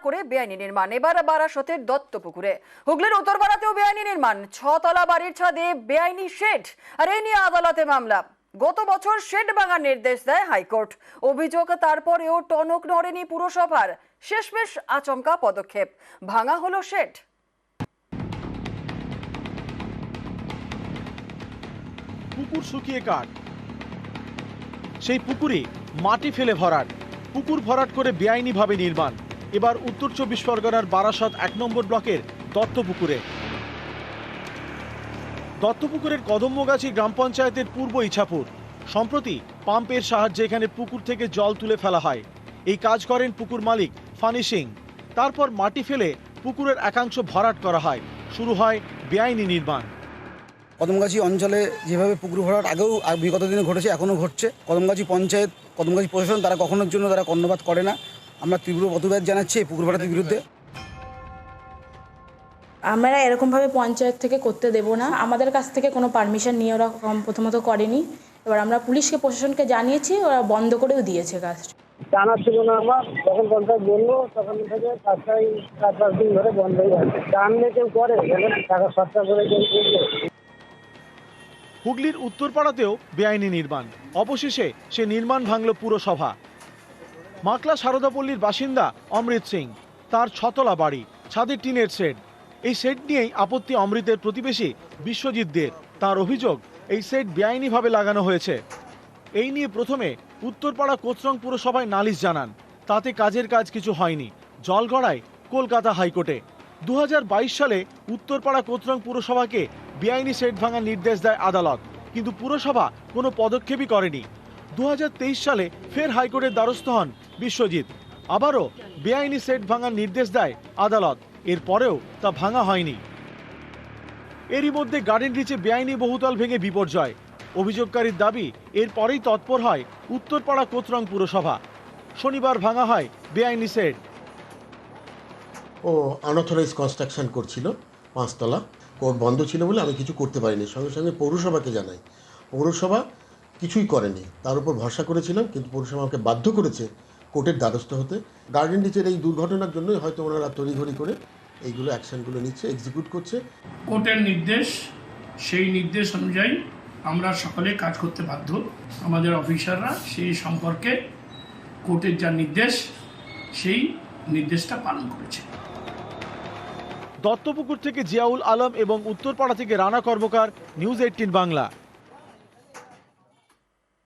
করে বেআইনি নির্মাণ। এবার বারাসতের দত্তপুকুরে। হুগলির উত্তরপাড়াতেও বেআইনি নির্মাণ, 6 তলা বাড়ির ছাদে বেআইনি শেড, আর এই নিয়ে আদালতে মামলা। গত বছর শেড ভাঙার নির্দেশ দেয় হাইকোর্ট। অভিযোগ তারপরেও টনক নড়েনি পুরসভার। শেষমেশ আচমকা পদক্ষেপ, ভাঙা হলো শেড। পুকুর শুকিয়ে কাঠ, সেই পুকুরে মাটি ফেলে ভরাট, পুকুর ভরাট করে বেআইনিভাবে নির্মাণ। এবার উত্তর 24 পরগনার বারাসত 1 নম্বর ব্লকের দত্তপুকুরের কদম্বগাছি গ্রাম পঞ্চায়েতের পূর্ব ইছাপুর। সম্প্রতি পাম্পের সাহায্যে এখানে পুকুর থেকে জল তুলে ফেলা হয়। এই কাজ করেন পুকুর মালিক ফানি সিং। তারপর মাটি ফেলে পুকুরের একাংশ ভরাট করা হয়। শুরু হয় বেআইনি নির্মাণ। কদমগাছি অঞ্চলে যেভাবে পুকুর ভরাট আগেও বিগত দিনে ঘটেছে, এখনও ঘটছে। কদমগাছি পঞ্চায়েত, কদমগাছি প্রশাসন তারা কখনোর জন্য তারা কর্ণপাত করে না। আমরা তীব্র প্রতিবাদ জানাচ্ছি এই পুকুর ভরাটের বিরুদ্ধে। আমরা এরকমভাবে পঞ্চায়েত থেকে করতে দেব না। আমাদের কাছ থেকে কোনো পারমিশন নিয়ে ওরা প্রথমত করেনি। এবার আমরা পুলিশকে, প্রশাসনকে জানিয়েছি, ওরা বন্ধ করেও দিয়েছে কাজটা। জানা ছিল না আমার, যখন পঞ্চায়েত বললো তখন থেকে কাজটাই 4-5 দিন ধরে বন্ধ হয়ে যাচ্ছে। জানলে কেউ করে, টাকা খরচা করে কেউ করবে। হুগলির উত্তরপাড়াতেও বেআইনি নির্মাণ। অবশেষে সে নির্মাণ ভাঙল পুরসভা। মাকলা সারদাপল্লীর বাসিন্দা অমৃত সিং। তার 6 তলা বাড়ি, ছাদে টিনের শেড। এই শেড নিয়েই আপত্তি অমৃতের প্রতিবেশী বিশ্বজিৎদের। তার অভিযোগ, এই শেড বেআইনিভাবে লাগানো হয়েছে। এই নিয়ে প্রথমে উত্তরপাড়া কোচরং পুরসভায় নালিশ জানান। তাতে কাজের কাজ কিছু হয়নি। জল গড়ায় কলকাতা হাইকোর্টে। 2022 সালে উত্তরপাড়া কোচরং পুরসভাকে বেআইনি শেড ভাঙার নির্দেশ দেয় আদালত, কিন্তু পুরসভা কোনো পদক্ষেপই করেনি। 2023 সালে ফের হাইকোর্টের দ্বারস্থ হন বিশ্বজিৎ। আবারও বেআইনি শেড ভাঙার নির্দেশ দেয় আদালত। এরপরেও তা ভাঙা হয়নি। এরই মধ্যে গার্ডেন রিচে বেআইনি বহুতল ভেঙে বিপর্যয়। অভিযোগকারীর দাবি, এরপরেই তৎপর হয় উত্তরপাড়া কোচরং পুরসভা। শনিবার ভাঙা হয় বেআইনি শেড। ও আনঅথরাইজ কনস্ট্রাকশন করছিল 5 তলা। কোর্ট বন্ধ ছিল বলে আমি কিছু করতে পারিনি। সঙ্গে সঙ্গে পৌরসভাকে জানাই, পৌরসভা কিছুই করেনি। তার উপর ভরসা করেছিলাম, কিন্তু পৌরসভা আমাকে বাধ্য করেছে কোর্টের দ্বারস্থ হতে। গার্ডেন রিচের এই দুর্ঘটনার জন্যই হয়তো ওনারা তড়িঘড়ি করে এইগুলো অ্যাকশনগুলো নিচ্ছে, এক্সিকিউট করছে। কোর্টের নির্দেশ, সেই নির্দেশ অনুযায়ী আমরা সকলে কাজ করতে বাধ্য। আমাদের অফিসাররা সেই সম্পর্কে কোর্টের যা নির্দেশ, সেই নির্দেশটা পালন করেছে। দত্তপুকুর থেকে জিয়াউল আলম এবং উত্তরপাড়া থেকে রানা কর্মকার, নিউজ 18 বাংলা।